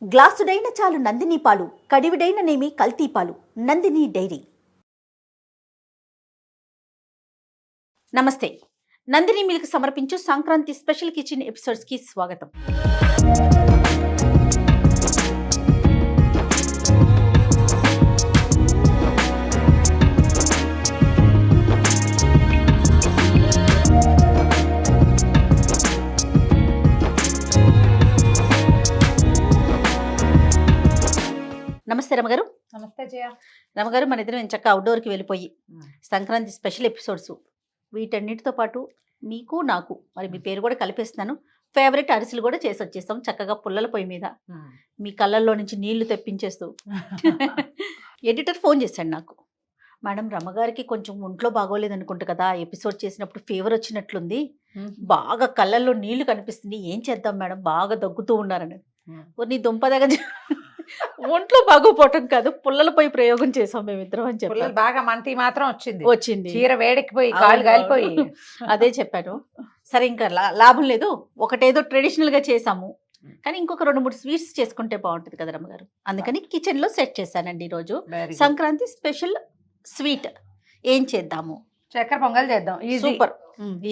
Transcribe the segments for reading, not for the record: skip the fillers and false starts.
గ్లాసుడైన చాలు నందిని పాలు, కడివిడైన నేమి కల్తీ పాలు. నందిని డైరీ. నమస్తే. నందిని మిల్క్ సమర్పించు సంక్రాంతి స్పెషల్ కిచెన్ ఎపిసోడ్స్కి స్వాగతం. నమస్తే రమగారు. నమస్తే జయ. రమగారు, మన ఇద్దరం చక్క అవుట్డోర్కి వెళ్ళిపోయి సంక్రాంతి స్పెషల్ ఎపిసోడ్స్ వీటన్నిటితో పాటు మీకు నాకు మరి మీ పేరు కూడా కలిపేస్తున్నాను, ఫేవరెట్ అరిసెలు కూడా చేసి వచ్చేస్తాం చక్కగా పుల్లల పొయ్యి మీద మీ కళ్ళల్లో నుంచి నీళ్లు తెప్పించేస్తూ. ఎడిటర్ ఫోన్ చేశాడు నాకు, మేడం రమ్మగారికి కొంచెం ఒంట్లో బాగోలేదు అనుకుంటా కదా, ఎపిసోడ్ చేసినప్పుడు ఫీవర్ వచ్చినట్లుంది, బాగా కళ్ళల్లో నీళ్లు కనిపిస్తుంది, ఏం చేద్దాం మేడం, బాగా దగ్గుతూ ఉన్నారని. నీ దుంపదగా ఒంట్లో బాగోపోవటం కాదు, పుల్లలపై ప్రయోగం చేసాం మేమిద్దరం అని చెప్పి. బాగా మంటి మాత్రం వచ్చింది చీర వేడెక్కిపోయి కాళ్ళు కాలిపోయి. అదే చెప్పాను. సరే ఇంకా లాభం లేదు, ఒకటేదో ట్రెడిషనల్ గా చేసాము కానీ ఇంకొక 2-3 స్వీట్స్ చేసుకుంటే బాగుంటుంది కదా రమ్మగారు, అందుకని కిచెన్ లో సెట్ చేశానండి. ఈరోజు సంక్రాంతి స్పెషల్ స్వీట్ ఏం చేద్దాము? చక్కెర పొంగల్ చేద్దాం. సూపర్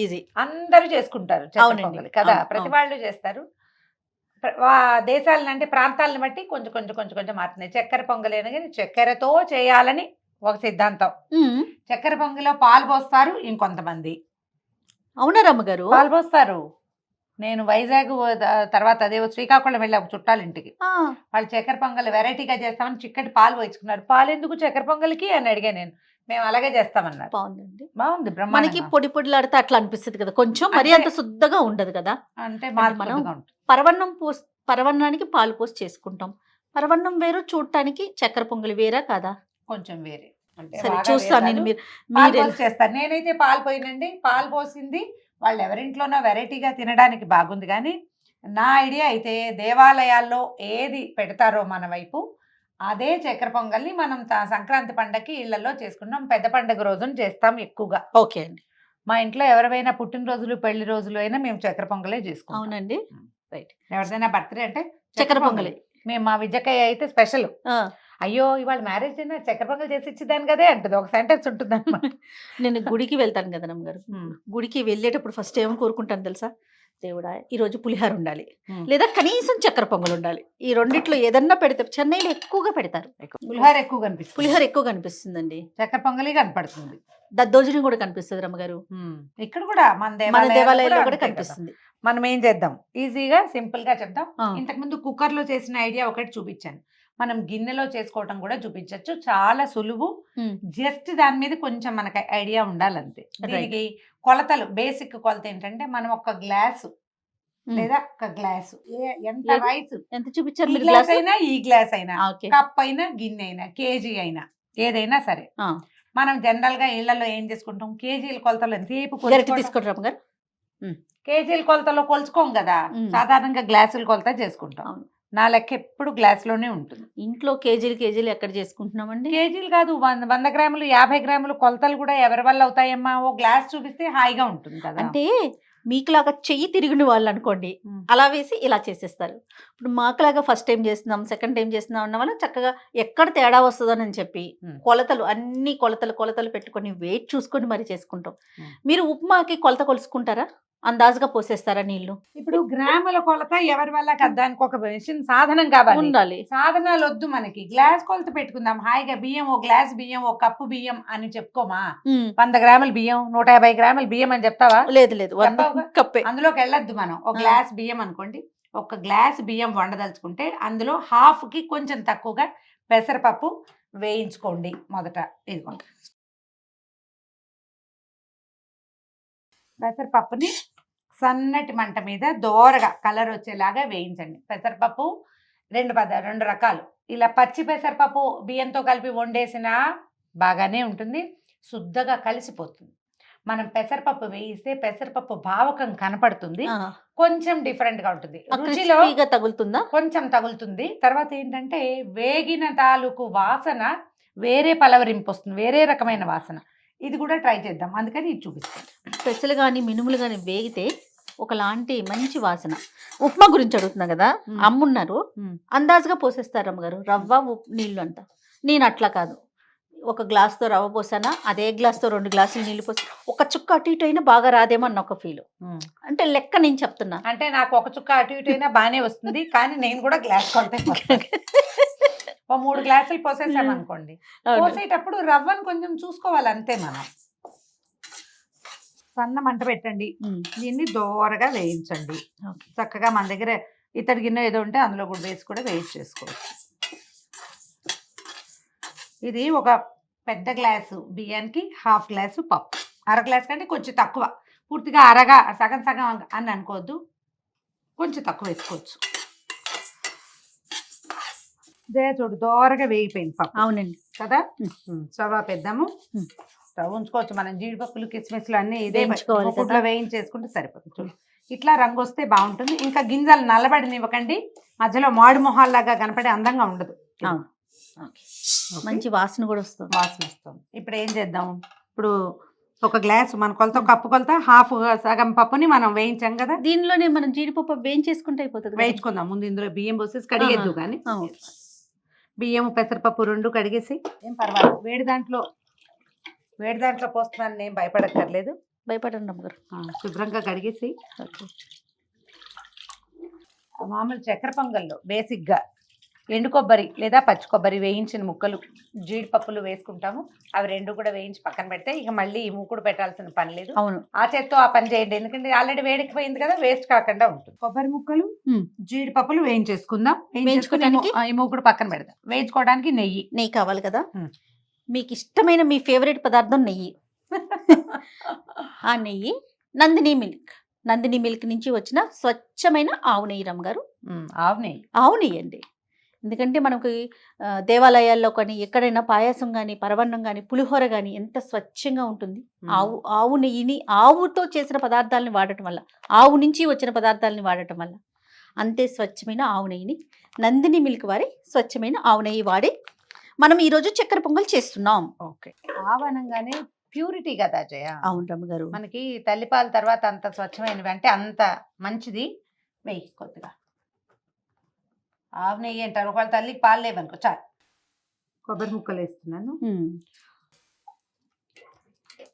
ఈజీ, అందరూ చేసుకుంటారు చక్కెర పొంగల్ కదా, ప్రతి వాళ్ళు చేస్తారు. దేశాలను అంటే ప్రాంతాలను బట్టి కొంచెం కొంచెం కొంచెం కొంచెం మారుతున్నాయి. చక్కెర పొంగలేను కానీ చక్కెరతో చేయాలని ఒక సిద్ధాంతం. చక్కెర పొంగలో పాలు పోస్తారు ఇంకొంతమంది. అవునా రమ్మగారు? పాలు పోస్తారు. నేను వైజాగ్ తర్వాత అదే శ్రీకాకుళం వెళ్ళి చుట్టాల ఇంటికి, వాళ్ళు చక్కెర పొంగల్ వెరైటీగా చేస్తామని చిక్కటి పాలు పోయించుకున్నారు. పాలు ఎందుకు చక్కెర పొంగల్కి అని అడిగా నేను. మేము అలాగే చేస్తామన్నారు. బాగుందండి, బాగుంది. మనకి పొడి పొడిలాడితే అట్లా అనిపిస్తుంది కదా, కొంచెం మరి అంత శుద్ధగా ఉండదు కదా. అంటే మనం పరవన్నానికి పాలు పోసి చేసుకుంటాం, పరవన్నం వేరు, చూడటానికి చక్కెర పొంగలి వేరా కాదా? కొంచెం వేరే. సరే చూస్తాను నేను, మీరు చేస్తారు. నేనైతే పాలు పోయినండి, పాలు పోసింది వాళ్ళు ఎవరింట్లోనో వెరైటీగా తినడానికి బాగుంది. కానీ నా ఐడియా అయితే దేవాలయాల్లో ఏది పెడతారో మన వైపు అదే చక్కెర పొంగల్ని మనం సంక్రాంతి పండగకి ఇళ్లలో చేసుకుంటాం. పెద్ద పండుగ రోజున చేస్తాం ఎక్కువగా. ఓకే అండి. మా ఇంట్లో ఎవరైనా పుట్టినరోజులు పెళ్లి రోజులు అయినా మేము చక్కెర పొంగలే చేసుకుంటాం. అవునండి, రైట్. ఎవరిదైనా బర్త్డే అంటే చక్కెర పొంగలి. మేము మా విజయకాయ అయితే స్పెషల్. అయ్యో ఇవాళ మ్యారేజ్ అయినా చక్కెర పొంగల్ చేసి ఇచ్చిదాన్ని కదే అంటుంది, ఒక సెంటెన్స్ ఉంటుంది అన్నమాట. నేను గుడికి వెళ్తాను కదా నమ్మగారు, గుడికి వెళ్ళేటప్పుడు ఫస్ట్ ఏమో కోరుకుంటాను తెలుసా, దేవుడా ఈరోజు పులిహార ఉండాలి, లేదా కనీసం చక్కెర పొంగల్ ఉండాలి. ఈ రెండిట్లో ఏదన్నా పెడితే, చెన్నైలో ఎక్కువగా పెడతారు పులిహార ఎక్కువ కనిపిస్తుందండి, చక్కెర పొంగలి కనపడుతుంది, దద్దోజనం కూడా కనిపిస్తుంది రమ్మగారు. ఇక్కడ కూడా మన దేవాలయాల్లో కూడా కనిపిస్తుంది. మనం ఏం చేద్దాం, ఈజీగా సింపుల్ గా చెప్దాం. ఇంతకు ముందు కుక్కర్ లో చేసిన ఐడియా ఒకటి చూపించాను, మనం గిన్నెలో చేసుకోవటం కూడా చూపించవచ్చు. చాలా సులువు, జస్ట్ దాని మీద కొంచెం మనకి ఐడియా ఉండాలంతే. దీనికి కొలతలు, బేసిక్ కొలత ఏంటంటే మనం ఒక గ్లాసు లేదా ఒక గ్లాసు, ఎంత రైస్ ఎంత చూపించారు, ఈ గ్లాస్ అయినా ఈ గ్లాస్ అయినా, కప్ అయినా గిన్నె అయినా కేజీ అయినా ఏదైనా సరే, మనం జనరల్ గా ఇళ్లలో ఏం చేసుకుంటాం, కేజీల కొలతలు ఎంతసేపు తీసుకుంటాం, కేజీల కొలతలో కొలుచుకోం కదా, సాధారణంగా గ్లాసుల కొలత చేసుకుంటాం. నా లెక్క ఎప్పుడు గ్లాస్ లోనే ఉంటుంది. ఇంట్లో కేజీలు ఎక్కడ చేసుకుంటున్నామండి? కేజీలు కాదు, 100 గ్రాములు 50 గ్రాములు కొలతలు కూడా ఎవరి వల్ల అవుతాయమ్మా. ఓ గ్లాస్ చూపిస్తే హాయిగా ఉంటుంది కదా. అంటే మీకులాగా చెయ్యి తిరిగిన వాళ్ళు అనుకోండి, అలా వేసి ఇలా చేసేస్తారు. ఇప్పుడు మాకులాగా ఫస్ట్ టైం చేస్తున్నాం, సెకండ్ టైం చేస్తున్నాం అన్న వాళ్ళు చక్కగా ఎక్కడ తేడా వస్తుందని చెప్పి కొలతలు, అన్ని కొలతలు పెట్టుకొని వెయిట్ చూసుకొని మరి చేసుకుంటాం. మీరు ఉప్మాకి కొలత కొలుసుకుంటారా, అందాజుగా పోసేస్తారా నీళ్లు? ఇప్పుడు గ్రాముల కొలత ఎవరి వల్ల దానికి ఒక మెషిన్ సాధనం కావాలి, ఉండాలి. సాధనాలు వద్దు మనకి, గ్లాస్ కొలత పెట్టుకుందాం హాయిగా. బియ్యం ఓ గ్లాస్ బియ్యం, ఓ కప్పు బియ్యం అని చెప్పుకోమా. 100 గ్రాముల బియ్యం, 150 గ్రాముల బియ్యం అని చెప్తావా? లేదు, కప్పే. అందులోకి వెళ్ళొద్దు మనం. ఒక గ్లాస్ బియ్యం అనుకోండి, ఒక గ్లాస్ బియ్యం వండదలుచుకుంటే అందులో హాఫ్ కి కొంచెం తక్కువగా పెసరపప్పు వేయించుకోండి. మొదట ఇదిగోండి, పెసరపప్పుని సన్నటి మంట మీద దోరగా కలర్ వచ్చేలాగా వేయించండి. పెసరపప్పు రెండు రకాలు, ఇలా పచ్చి పెసరపప్పు బియ్యంతో కలిపి వండేసినా బాగానే ఉంటుంది, శుద్ధగా కలిసిపోతుంది. మనం పెసరపప్పు వేయిస్తే పెసరపప్పు భావకం కనపడుతుంది, కొంచెం డిఫరెంట్ గా ఉంటుంది, రుచిలో తగులుతుందా, కొంచెం తగులుతుంది. తర్వాత ఏంటంటే వేగిన తాలూకు వాసన వేరే పలవరింపు వస్తుంది, వేరే రకమైన వాసన. ఇది కూడా ట్రై చేద్దాం, అందుకని ఇది చూపిస్తాను. పెసలు కానీ మినుములు కానీ వేగితే ఒకలాంటి మంచి వాసన. ఉప్మా గురించి అడుగుతున్నా కదా, మ్మ్. అమ్మున్నారు మ్మ్. అందాజుగా పోసేస్తారు అమ్మగారు, రవ్వ నీళ్ళు అంట. నేను అట్లా కాదు, ఒక గ్లాస్తో రవ్వ పోసానా, అదే గ్లాస్తో 2 గ్లాసులు నీళ్ళు పోసి ఒక చుక్క అటు ఇటు అయినా బాగా రాదేమో అన్న ఒక ఫీల్. ఉమ్. అంటే లెక్క నేను చెప్తున్నా. అంటే నాకు ఒక చుక్క అటు ఇటు అయినా బాగానే వస్తుంది, కానీ నేను కూడా గ్లాస్ కొలతే పోస్తాను. ఓ 3 గ్లాసులు పోసేసాం అనుకోండి, అవును. పోసేటప్పుడు రవ్వను కొంచెం చూసుకోవాలి అంతే మనం. సన్న మంట పెట్టండి, మ్మ్. దీన్ని దోరగా వేయించండి. ఓకే. చక్కగా మన దగ్గర ఇత్తడి గిన్నె ఏదో ఉంటే అందులో కూడా వేసి కూడా వేయించేసుకోవచ్చు. ఇది ఒక పెద్ద గ్లాసు బియ్యానికి 1/2 గ్లాసు పప్పు, 1/2 గ్లాస్ కంటే కొంచెం తక్కువ, పూర్తిగా అరగా సగం సగం అని అనుకోవద్దు, కొంచెం తక్కువ వేసుకోవచ్చు. ఇదే చూడు దోరగా వేగిపోయింది పప్పు అవునండి. కదా. మ్మ్. స్టవ్ ఆపేద్దాము. మ్మ్. స్టవ్ ఉంచుకోవచ్చు, మనం జీడిపప్పులు కిస్మిస్లు అన్నీ ఇదే వేయించుకోవాలి కదా. ముక్కుట్లో వేయించేసుకుంటే సరిపోతుంది. చూడు ఇట్లా రంగు వస్తే బాగుంటుంది. ఇంకా గింజలు నల్లబడినివ్వకండి, మధ్యలో మాడు మొహాల్లాగా కనపడే అందంగా ఉండదు. అవును. ఓకే. ఓకే. మంచి వాసన కూడా వస్తుంది. వాసన వస్తుంది. ఇప్పుడు ఏం చేద్దాం, ఇప్పుడు ఒక గ్లాసు మన కొలత, కప్పు కొలత, హాఫ్ సగం పప్పుని మనం వేయించాం కదా, దీనిలోనే మనం జీడిపప్పు వేయించేసుకుంటే అయిపోతుంది కదా. వేయించుకుందాం. ముందు ఇందులో బియ్యం పోసేసి కడిగేద్దు, కానీ అవును. బియ్యం పెసరపప్పు 2 కడిగేసి ఏం పర్వాలేదు, వేడి దాంట్లో పోస్తున్నాను, నేను భయపడక్కర్లేదు. భయపడండి అమ్మగారు. శుభ్రంగా కడిగేసి ఓకే. మామూలు చక్కెర పొంగల్లో బేసిక్గా ఎండు కొబ్బరి లేదా పచ్చి కొబ్బరి వేయించిన ముక్కలు, జీడిపప్పులు వేసుకుంటాము. అవి 2 కూడా వేయించి పక్కన పెడితే ఇక మళ్ళీ ఈ మూకుడు పెట్టాల్సిన పని లేదు. అవును. ఆ చేత్తో ఆ పని చేయండి, ఎందుకంటే ఆల్రెడీ వేడికిపోయింది కదా, వేస్ట్ కాకుండా ఉంటుంది. కొబ్బరి ముక్కలు, మ్మ్. జీడిపప్పులు వేయించేసుకుందాం. వేయించుకోవడానికి ఈ మూకుడు పక్కన పెడదాం. వేయించుకోవడానికి నెయ్యి కావాలి కదా. మ్మ్. మీకు ఇష్టమైన మీ ఫేవరెట్ పదార్థం నెయ్యి. ఆ నెయ్యి నందిని మిల్క్ నుంచి వచ్చిన స్వచ్ఛమైన ఆవు నెయ్యి రమ్మగారు. ఆవు నెయ్యి. ఆవు నెయ్యి అండి. ఎందుకంటే మనకి దేవాలయాల్లో కానీ ఎక్కడైనా పాయసం కానీ, పరవన్నం కానీ, పులిహోర కానీ ఎంత స్వచ్ఛంగా ఉంటుంది. ఆవు నెయ్యిని, ఆవుతో చేసిన పదార్థాలని వాడటం వల్ల, ఆవు నుంచి వచ్చిన పదార్థాలని వాడటం వల్ల అంతే స్వచ్ఛమైన ఆవు నెయ్యిని, నందిని మిల్క్ వారి స్వచ్ఛమైన ఆవు నెయ్యి వాడి మనం ఈరోజు చక్కెర పొంగల్ చేస్తున్నాం. ఓకే. ఆవు అనగానే ప్యూరిటీ కదా జయ. అవును రమ్మగారు. మనకి తల్లిపాల తర్వాత అంత స్వచ్ఛమైనవి అంటే అంత మంచిది. వెయ్యి కొద్దిగా ఆవు నెయ్యి అంటారు, ఒకవేళ తల్లికి పాలు లేవనుకో చాలు. కొబ్బరి ముక్కలు వేస్తున్నాను.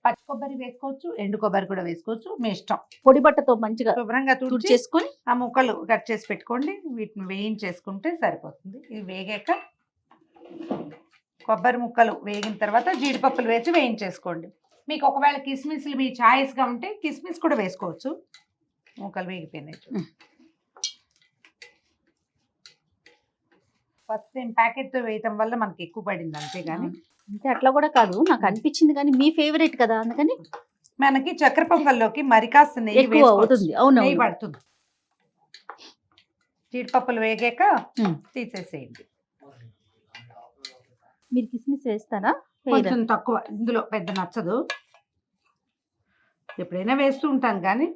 పచ్చి కొబ్బరి వేసుకోవచ్చు, ఎండు కొబ్బరి కూడా వేసుకోవచ్చు, మీ ఇష్టం. పొడి బట్టతో మంచిగా శుభ్రంగా తుడిచేసుకొని చేసుకొని ఆ ముక్కలు కట్ చేసి పెట్టుకోండి. వీటిని వేయించేసుకుంటే సరిపోతుంది. ఇవి వేగాక కొబ్బరి ముక్కలు వేగిన తర్వాత జీడిపప్పులు వేసి వేయించేసుకోండి. మీకు ఒకవేళ కిస్మిస్లు మీ చాయిస్గా ఉంటే కిస్మిస్ కూడా వేసుకోవచ్చు. ముక్కలు వేగిపోయినాయి. ఫస్ట్ టైం ప్యాకెట్తో వేయటం వల్ల మనకి ఎక్కువ పడింది, అంతేగాని అంటే అట్లా కూడా కాదు, నాకు అనిపించింది. కానీ మీ ఫేవరెట్ కదా, అందుకని మనకి చక్కెర పొంగల్లోకి మరి కాస్త నెయ్యి ఎక్కువ అవుతుంది. అవును, నెయ్యి పడుతుంది. జీడిపప్పులు వేగాక తీసేసేయండి. మీరు కిస్మిస్ వేస్తారా? కొంచెం తక్కువ, ఇందులో పెద్ద నచ్చదు, ఎప్పుడైనా వేస్తూ ఉంటాను కానీ.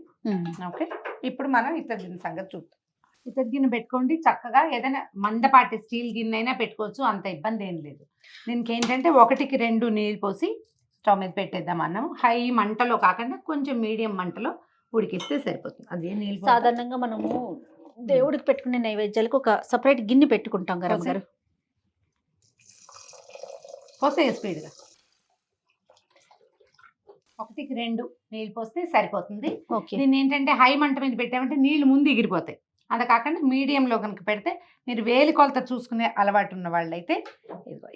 ఓకే. ఇప్పుడు మనం ఇతర గిన్నె సంగతి చూద్దాం. ఇతర గిన్నె పెట్టుకోండి. చక్కగా ఏదైనా మందపాటి స్టీల్ గిన్నె అయినా పెట్టుకోవచ్చు, అంత ఇబ్బంది ఏం లేదు. దీనికి ఏంటంటే 1కి 2 నీళ్ళు పోసి స్టవ్ మీద పెట్టేద్దాం. అన్నం హై మంటలో కాకుండా కొంచెం మీడియం మంటలో ఉడికిస్తే సరిపోతుంది. అదే నీళ్ళు సాధారణంగా మనము దేవుడికి పెట్టుకునే నైవేద్యాలకు ఒక సపరేట్ గిన్నె పెట్టుకుంటాం కదా గారు. పోసే స్పీడ్గా 1కి 2 నీళ్ళు పోస్తే సరిపోతుంది. ఓకే. దీన్ని ఏంటంటే హై మంట మీద పెట్టామంటే నీళ్ళు ముందు ఎగిరిపోతాయి. అంత కాకుండా మీడియంలో కనుక పెడితే, మీరు వేలి కొలత చూసుకునే అలవాటు ఉన్న వాళ్ళైతే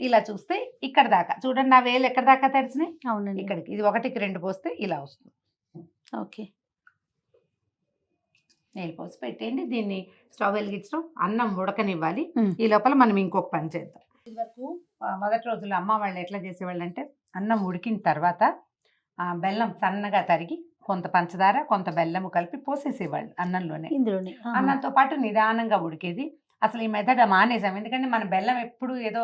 ఇలా చూస్తే ఇక్కడ దాకా చూడండి, నా వేలు ఎక్కడ దాకా తడిసినాయి. అవునండి. ఇక్కడికి ఇది 1కి 2 పోస్తే ఇలా వస్తుంది. ఓకే. నీళ్ళు పోసి పెట్టేయండి. దీన్ని స్టవ్ వెలిగించడం, అన్నం ఉడకనివ్వాలి. ఈ లోపల మనం ఇంకొక పని చేద్దాం. ఇది వరకు మొదటి రోజుల్లో అమ్మ వాళ్ళు ఎట్లా చేసేవాళ్ళు అంటే, అన్నం ఉడికిన తర్వాత బెల్లం సన్నగా తరిగి కొంత పంచదార కొంత బెల్లము కలిపి పోసేసేవాళ్ళు అన్నంలోనే. ఇందులోనే అన్నంతో పాటు నిదానంగా ఉడికేది. అసలు ఈ మెథడ్ మానేసాం, ఎందుకంటే మన బెల్లం ఎప్పుడు ఏదో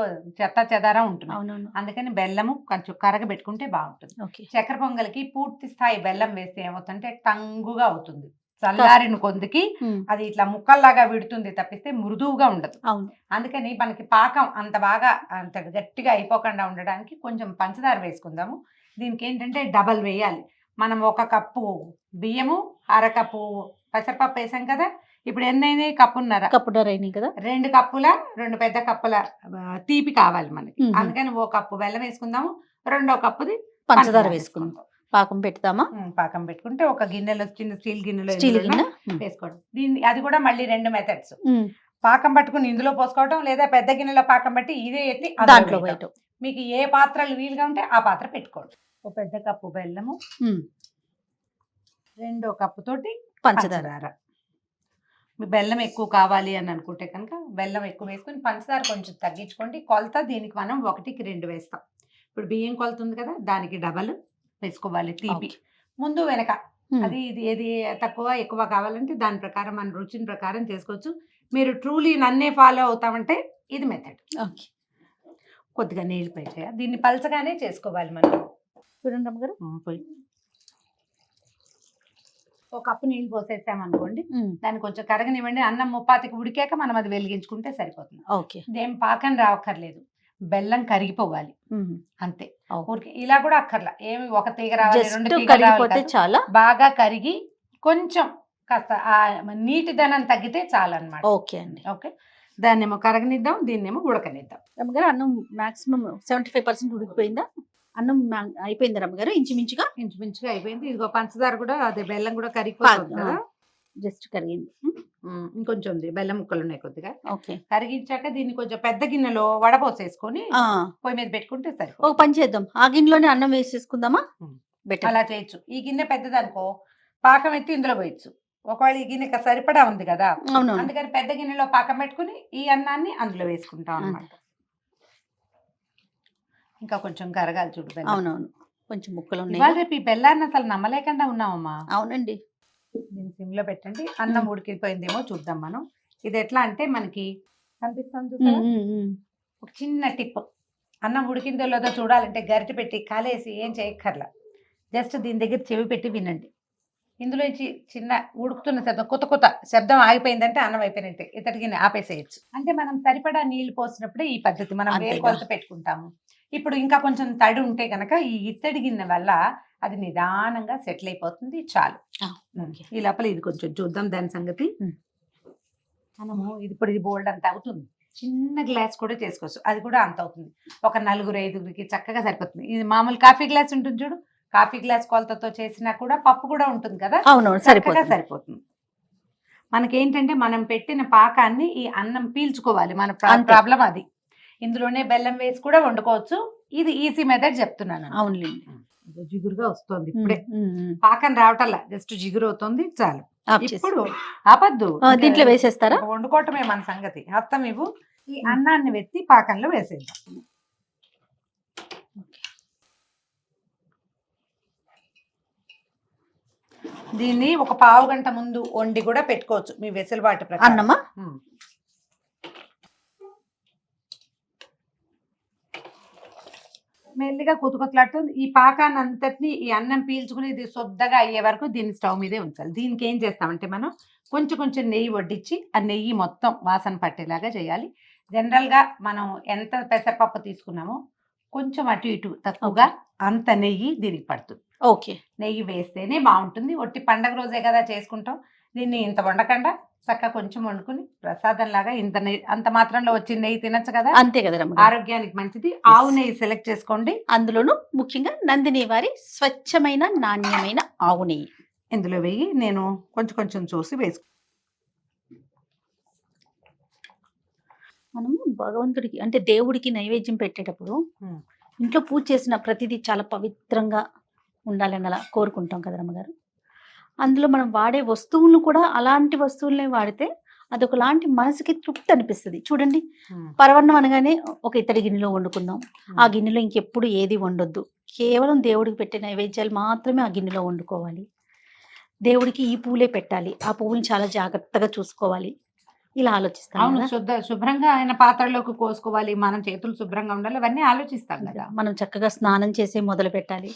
చెదారం ఉంటుంది. అవునవును. అందుకని బెల్లము కొంచెం కరగబెట్టుకుంటే బాగుంటుంది. ఓకే. చక్కెర పొంగల్కి పూర్తి స్థాయి బెల్లం వేస్తే ఏమవుతుందంటే టంగుగా అవుతుంది. చల్లారిన కొందికి అది ఇట్లా ముక్కల్లాగా విడుతుంది తప్పిస్తే మృదువుగా ఉండదు. అవును. అందుకని మనకి పాకం అంత బాగా అంత గట్టిగా అయిపోకుండా ఉండడానికి కొంచెం పంచదార వేసుకుందాము. దీనికి ఏంటంటే డబల్ వేయాలి. మనం 1 కప్పు బియ్యము, అరకప్పు పెసరపప్పు వేసాం కదా. ఇప్పుడు ఎన్నైనాయి? కప్పున్నర. కప్పున్నర అయినాయి కదా. 2 పెద్ద కప్పుల తీపి కావాలి మనకి. అందుకని 1 కప్పు బెల్లం వేసుకుందాము, 2 కప్పుది పంచదార వేసుకుందాం. పాకం పెడతామా? పాకం పెట్టుకుంటే ఒక గిన్నెలో, చిన్న స్టీల్ గిన్నెలో వేసుకోవడం. దీన్ని అది కూడా మళ్ళీ 2 మెథడ్స్. పాకం పట్టుకుని ఇందులో పోసుకోవడం, లేదా పెద్ద గిన్నెలో పాకం పట్టి ఇదే ఎత్తి దాంట్లో వేయటం. మీకు ఏ పాత్రలు వీలుగా ఉంటే ఆ పాత్ర పెట్టుకోండి. ఒక పెద్ద కప్పు బెల్లము, 2 కప్పు తోటి పంచదార. మీ బెల్లం ఎక్కువ కావాలి అని అనుకుంటే కనుక బెల్లం ఎక్కువ వేసుకొని పంచదార కొంచెం తగ్గించుకోండి. కొలత దీనికి మనం 1కి 2 వేస్తాం. ఇప్పుడు బియ్యం కొలత ఉంది కదా, దానికి డబల్ వేసుకోవాలి తీపి. ముందు వెనక అది ఇది ఏది తక్కువ ఎక్కువ కావాలంటే దాని ప్రకారం మన రుచిని ప్రకారం చేసుకోవచ్చు. మీరు ట్రూలీ నన్నే ఫాలో అవుతామంటే ఇది మెథడ్. కొద్దిగా నీళ్ళు పోయి దీన్ని పలచగానే చేసుకోవాలి మనం. చూడండి అమ్మగారు, పోయి 1 కప్పు నీళ్ళు పోసేసామనుకోండి, దాన్ని కొంచెం కరగనివ్వండి. అన్నం ముప్పాతికి ఉడికాక మనం అది వెలిగించుకుంటే సరిపోతుంది. ఇదేం పాకం రావక్కర్లేదు, బెల్లం కరిగిపోవాలి అంతే. ఊరికి ఇలా కూడా అక్కర్లా, ఏమి 1 తీగ రావాలి 2 తీగ రావాలి, చాలా బాగా కరిగి కొంచెం కాస్త నీటిదనం తగ్గితే చాలు అన్నమాట. ఓకే అండి. ఓకే, దాన్నేమో కరగనిద్దాం, దీన్నేమో ఉడకనిద్దాం. రమ్మగారు అన్నం మాక్సిమం 75% ఉడికిపోయిందా? అన్నం అయిపోయింది రమ్మగారు? ఇంచుమించుగా అయిపోయింది. ఇదిగో పంచదార కూడా, అదే బెల్లం కూడా కరిగిపోతుంది కదా, జస్ట్ కరిగింది. ఇంకొంచెం ఉంది, బెల్లం ముక్కలు ఉన్నాయి కొద్దిగా. ఓకే, కరిగించాక దీన్ని కొంచెం పెద్ద గిన్నెలో వడపోసేసుకొని పొయ్యి మీద పెట్టుకుంటే సరే. ఒక పని చేద్దాం, ఆ గిన్నెలోనే అన్నం వేసేసుకుందామా? అలా చేయొచ్చు. ఈ గిన్నె పెద్దదనుకో పాకం ఎత్తి ఇందులో పోయచ్చు. ఒకవేళ ఈ గిన్నె సరిపడా ఉంది కదా, అందుకని పెద్ద గిన్నెలో పాకం పెట్టుకుని ఈ అన్నాన్ని అందులో వేసుకుంటాం అన్నమాట. ఇంకా కొంచెం కరగాలి చూడు. అవునవును, కొంచెం ముక్కలు ఉన్నాయి. రేపు ఈ బెల్లాన్ని అసలు నమ్మలేకుండా ఉన్నామమ్మా. అవునండి. దీన్ని సిమ్ లో పెట్టండి. అన్నం ఉడికిపోయిందేమో చూద్దాం మనం. ఇది ఎట్లా అంటే మనకి కనిపిస్తుంది, ఒక చిన్న టిప్. అన్నం ఉడికిందో లేదో చూడాలంటే గరిటె పెట్టి కాలేసి ఏం చేయక్కర్లా, జస్ట్ దీని దగ్గర చెవి పెట్టి వినండి. ఇందులో చిన్న ఉడుకుతున్న శబ్దం, కొత్త శబ్దం ఆగిపోయిందంటే అన్నం అయిపోయినట్టే, ఇతడికి ఆపేసేయచ్చు. అంటే మనం సరిపడా నీళ్లు పోసినప్పుడే ఈ పద్ధతి మనం వేరు కొలత పెట్టుకుంటాము. ఇప్పుడు ఇంకా కొంచెం తడి ఉంటే కనుక ఈ ఇత్తడి గిన్నె వల్ల అది నిదానంగా సెటిల్ అయిపోతుంది, చాలు. ఈ లోపల ఇది కొంచెం చూద్దాం దాని సంగతి. మనము ఇది బోల్డ్ అంత అవుతుంది. చిన్న గ్లాస్ కూడా చేసుకోవచ్చు, అది కూడా అంత అవుతుంది. ఒక 4-5కి చక్కగా సరిపోతుంది. ఇది మామూలు కాఫీ గ్లాస్ ఉంటుంది చూడు, కాఫీ గ్లాస్ కొలతతో చేసినా కూడా పప్పు కూడా ఉంటుంది కదా, సరిపోతుంది. మనకేంటంటే మనం పెట్టిన పాకాన్ని ఈ అన్నం పీల్చుకోవాలి, మన ప్రాబ్లం అది. ఇందులోనే బెల్లం వేసి కూడా వండుకోవచ్చు. ఇది ఈజీ మెథడ్ చెప్తున్నాను. అవునులేండి. జిగురుగా వస్తుంది ఇప్పుడే, పాకం రావటల్లా, జస్ట్ జిగురు అవుతుంది, చాలు. ఇప్పుడు ఆపద్దు, దీంట్లో వేసేస్తారా? వండుకోవటమే మన సంగతి. అత్తం ఇవ్వు, ఈ అన్నాన్ని వెత్తి పాకంలో వేసేద్దాం. దీన్ని ఒక పావు గంట ముందు వండి కూడా పెట్టుకోవచ్చు మీ వెసులుబాటు ప్రకారం. అన్నమా మెల్లిగా కుతుకుతలాడుతుంది. ఈ పాకాన్ని అంతటిని ఈ అన్నం పీల్చుకుని ఇది శుద్ధగా అయ్యే వరకు దీన్ని స్టవ్ మీదే ఉంచాలి. దీనికి ఏం చేస్తామంటే మనం కొంచెం నెయ్యి వడ్డించి ఆ నెయ్యి మొత్తం వాసన పట్టేలాగా చేయాలి. జనరల్గా మనం ఎంత పెసరపప్పు తీసుకున్నామో కొంచెం అటు ఇటు తక్కువగా అంత నెయ్యి దీనికి పడుతుంది. ఓకే, నెయ్యి వేస్తేనే బాగుంటుంది. ఒట్టి పండగ రోజే కదా చేసుకుంటాం, దీన్ని ఇంత వండకుండా చక్కగా కొంచెం వండుకుని ప్రసాదం లాగా ఇంత నెయ్యి, అంత మాత్రంలో వచ్చి నెయ్యి తినచ్చు కదా, అంతే కదా, ఆరోగ్యానికి మంచిది. ఆవు నెయ్యి సెలెక్ట్ చేసుకోండి, అందులోనూ ముఖ్యంగా నందిని వారి స్వచ్ఛమైన నాణ్యమైన ఆవు నెయ్యి ఇందులో వేయి. నేను కొంచెం చూసి వేసుకు. మనము భగవంతుడికి అంటే దేవుడికి నైవేద్యం పెట్టేటప్పుడు ఇంట్లో పూజ చేసిన ప్రతిదీ చాలా పవిత్రంగా ఉండాలని అలా కోరుకుంటాం కదా రమ్మగారు. అందులో మనం వాడే వస్తువులను కూడా అలాంటి వస్తువులనే వాడితే అదొకలాంటి మనసుకి తృప్తి అనిపిస్తుంది. చూడండి, పరవన్నం అనగానే ఒక ఇత్తడి గిన్నెలో వండుకుందాం, ఆ గిన్నెలో ఇంకెప్పుడు ఏది వండొద్దు, కేవలం దేవుడికి పెట్టే నైవేద్యాలు మాత్రమే ఆ గిన్నెలో వండుకోవాలి. దేవుడికి ఈ పూలే పెట్టాలి, ఆ పువ్వుని చాలా జాగ్రత్తగా చూసుకోవాలి, ఇలా ఆలోచిస్తాం. అవును, శుభ్రంగా ఆయన పాత్రలోకి కోసుకోవాలి, మనం చేతులు శుభ్రంగా ఉండాలి, అవన్నీ ఆలోచిస్తాం కదా. మనం చక్కగా స్నానం చేసే మొదలు పెట్టాలి,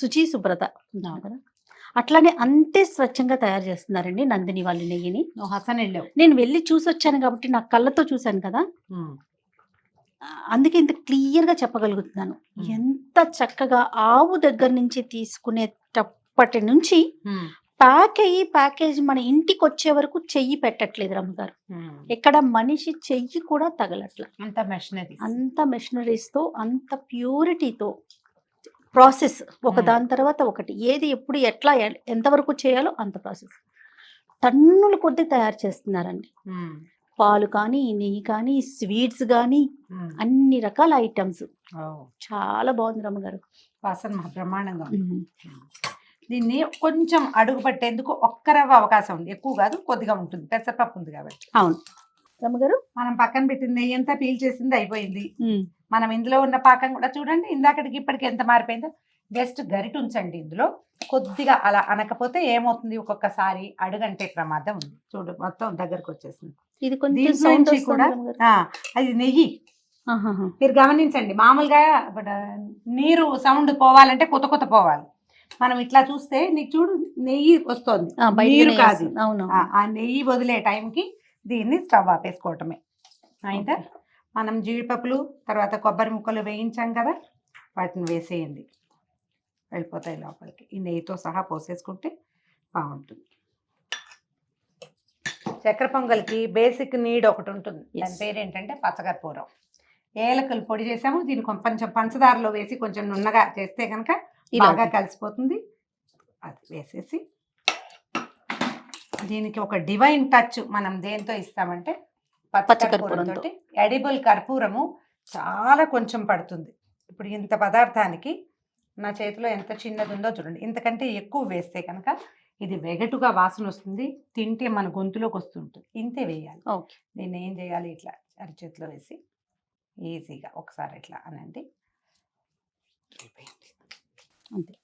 శుచి శుభ్రత కదా. అట్లానే అంతే స్వచ్ఛంగా తయారు చేస్తున్నారండి నందిని వాళ్ళ నెయ్యిని. హసన్ వెళ్ళావు, నేను వెళ్ళి చూసి వచ్చాను కాబట్టి నా కళ్ళతో చూశాను కదా, అందుకే ఇంత క్లియర్గా చెప్పగలుగుతున్నాను. ఎంత చక్కగా ఆవు దగ్గర నుంచి తీసుకునేటప్పటి నుంచి ప్యాకేజ్ మన ఇంటికి వచ్చే వరకు చెయ్యి పెట్టట్లేదు రమ్మగారు. ఎక్కడ మనిషి చెయ్యి కూడా తగలట్ల. అంత మెషినరీస్తో, అంత ప్యూరిటీతో ప్రాసెస్ దాని తర్వాత ఒకటి, ఏది ఎప్పుడు ఎట్లా ఎంతవరకు చేయాలో అంత ప్రాసెస్. టన్నుల కొద్దీ తయారు చేస్తున్నారండి. పాలు కానీ, నెయ్యి కానీ, స్వీట్స్ కానీ, అన్ని రకాల ఐటమ్స్. చాలా బాగుంది రమ్మగారు. వాసన బ్రహ్మాండంగా ఉంది. దీన్ని కొంచెం అడుగు పట్టేందుకు ఒక్క రవ్వ అవకాశం ఉంది, ఎక్కువ కాదు, కొద్దిగా ఉంటుంది, పెసరపప్పు ఉంది కాబట్టి. అవును రమ్మగారు. మనం పక్కన పెట్టింది నెయ్యి అంతా పీల్ చేసింది అయిపోయింది. మనం ఇందులో ఉన్న పాకం కూడా చూడండి, ఇందాకటికి ఇప్పటికి ఎంత మారిపోయిందో. జస్ట్ గరిట ఉంచండి ఇందులో, కొద్దిగా అలా అనకపోతే ఏమవుతుంది, ఒక్కొక్కసారి అడుగంటే ప్రమాదం ఉంది. చూడు మొత్తం దగ్గరకు వచ్చేసింది. ఇది కొంచెం దీంట్లో నుంచి కూడా అది నెయ్యి. మీరు గమనించండి, మామూలుగా నీరు సౌండ్ పోవాలంటే కొత్త పోవాలి. మనం ఇట్లా చూస్తే నీకు చూడు నెయ్యి వస్తుంది, నీరు కాదు. ఆ నెయ్యి వదిలే టైంకి దీన్ని స్టవ్ ఆపేసుకోవటమే. అయితే మనం జీడిపప్పులు తర్వాత కొబ్బరి ముక్కలు వేయించాం కదా, వాటిని వేసేయండి, వెళ్ళిపోతాయి లోపలికి. ఈ నెయ్యితో సహా పోసేసుకుంటే బాగుంటుంది. చక్కెర పొంగల్కి బేసిక్ నీడ్ ఒకటి ఉంటుంది, దాని పేరు ఏంటంటే పచ్చకర్పూరం. ఏలకలు పొడి చేసాము, దీన్ని కొంచెం పంచదారలో వేసి కొంచెం నున్నగా చేస్తే కనుక బాగా కలిసిపోతుంది. అది వేసేసి దీనికి ఒక డివైన్ టచ్ మనం దేంతో ఇస్తామంటే పచ్చకర్పూరంతో. ఎడిబుల్ కర్పూరము చాలా కొంచెం పడుతుంది. ఇప్పుడు ఇంత పదార్థానికి నా చేతిలో ఎంత చిన్నది ఉందో చూడండి, ఇంతకంటే ఎక్కువ వేస్తే కనుక ఇది వెగటుగా వాసన వస్తుంది, తింటే మన గొంతులోకి వస్తుంటుంది. ఇంతే వేయాలి. దీన్ని ఏం చేయాలి, ఇట్లా అరిచేతిలో వేసి ఈజీగా ఒకసారి ఇట్లా అనండి, అంతే.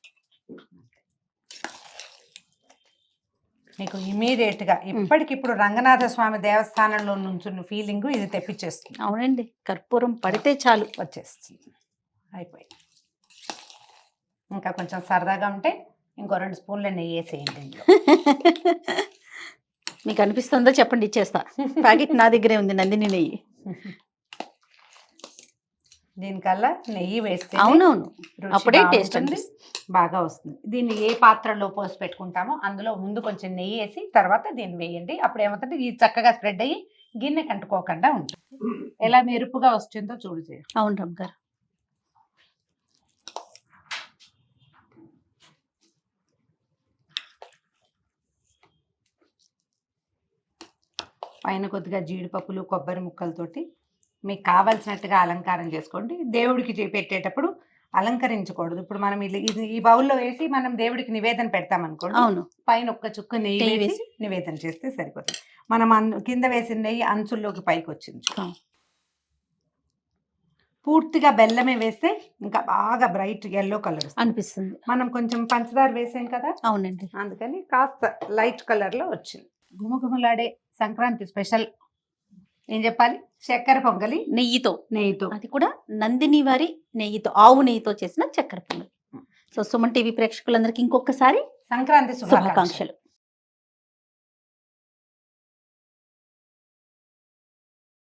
మీకు ఇమీడియట్గా ఇప్పటికిప్పుడు రంగనాథ స్వామి దేవస్థానంలో నుంచున్న ఫీలింగ్ ఇది తెప్పించేస్తుంది. అవునండి, కర్పూరం పడితే చాలు వచ్చేస్తుంది. అయిపోయింది. ఇంకా కొంచెం సరదాగా ఉంటే ఇంకో 2 స్పూన్ల నెయ్యి వేసేయండి ఇందులో. మీకు అనిపిస్తుందో చెప్పండి, ఇచ్చేస్తా. ప్యాకెట్ నా దగ్గరే ఉంది, నందిని నెయ్యి. దీనికల్లా నెయ్యి వేస్తే అవునవును, అప్పుడే టేస్ట్ బాగా వస్తుంది. దీన్ని ఏ పాత్రలో పోసి పెట్టుకుంటామో అందులో ముందు కొంచెం నెయ్యి వేసి తర్వాత దీన్ని వేయండి. అప్పుడు ఏమవుతుంది, ఇది చక్కగా స్ప్రెడ్ అయ్యి గిన్నె కంటుకోకుండా ఉంటుంది. ఎలా మెరుపుగా వస్తుందో చూడు. అవును రమ్ గారు. పైన కొద్దిగా జీడిపప్పులు కొబ్బరి ముక్కలతోటి మీకు కావాల్సినట్టుగా అలంకారం చేసుకోండి. దేవుడికి పెట్టేటప్పుడు అలంకరించకూడదు. ఇప్పుడు మనం ఈ బౌల్లో వేసి మనం దేవుడికి నివేదన పెడతాం అనుకోండి, అవును, పైన ఒక్క చుక్క నెయ్యి వేసి నివేదన చేస్తే సరిపోతుంది. మనం కింద వేసిన నెయ్యి అంచుల్లోకి పైకి వచ్చింది. పూర్తిగా బెల్లమే వేస్తే ఇంకా బాగా బ్రైట్ ఎల్లో కలర్ అనిపిస్తుంది. మనం కొంచెం పంచదార వేసాం కదా, అవునండి, అందుకని కాస్త లైట్ కలర్ లో వచ్చింది. గుమగుమలాడే సంక్రాంతి స్పెషల్ ఏం చెప్పాలి, చక్కెర పొంగలి నెయ్యితో. అది కూడా నందిని వారి నెయ్యితో, ఆవు నెయ్యితో చేసిన చక్కెర పొంగలి. సో సుమన్ టీవీ ప్రేక్షకులందరికీ ఇంకొకసారి సంక్రాంతి శుభాకాంక్షలు.